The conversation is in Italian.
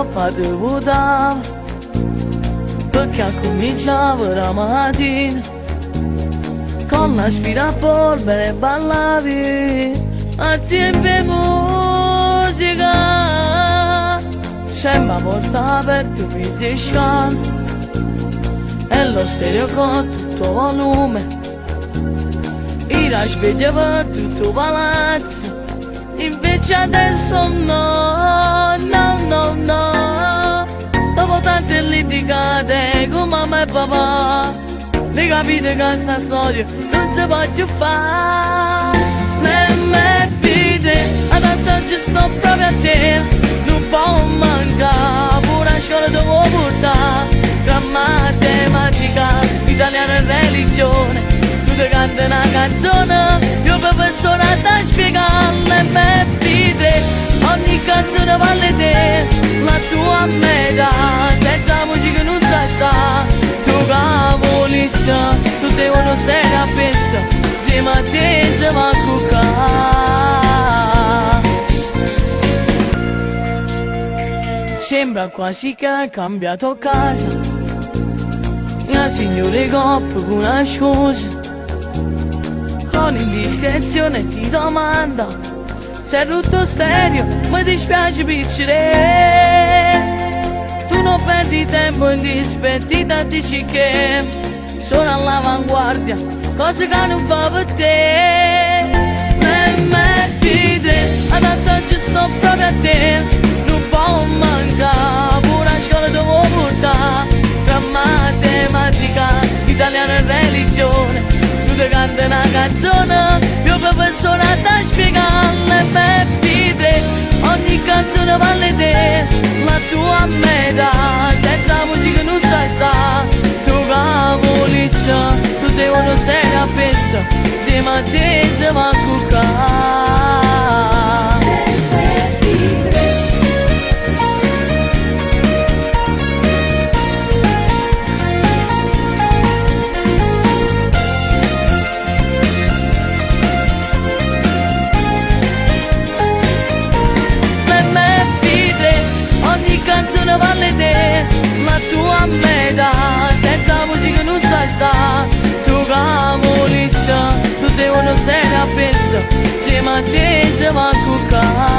troppo ti votavo, perché cominciavo la mattina con l'aspirapolvere e ballavi a tempo musica. Sembra porta aperta pizza e scala e lo stereo con tutto volume, la sveglia per tutto il palazzo, invece adesso no, no, no, no. Dopo tante litigate con mamma e papà, mi capite che questa storia non si può più fare. L'MP3, adatto oggi sto proprio a te, non può mancare, una scuola devo portare, tra matematica, italiano e religione. Tu canti una canzone, io professore da spiegare l'MP3, ogni canzone vale te, la tua metà, senza musica non sa sta, tu cavolissa, tu devono stare a pensare, insieme a te si va a cuccare. Sembra quasi che hai cambiato casa, la signora coppia con una scusa, con indiscrezione ti domanda se è rotto stereo, mi dispiace piccere. Tu non perdi tempo indispettita, dici che sono all'avanguardia, cosa che non fa per te. l'MP3, adatto oggi sto proprio a te, non può mancare, una scuola devo portare, tra matematica, italiano e religione. Tu canti una canzone, mio professore da spiegare l'MP3, ogni canzone vale te, la tua metà, senza musica non sai sta, tu cavolissa, tu devono stare a pensare, insieme a te si va a cuccare. Canzone vale te, la tua metà, senza musica non sai sta, tu cavolissa, tu devono stare a pensare, insieme a te si va a cuccare.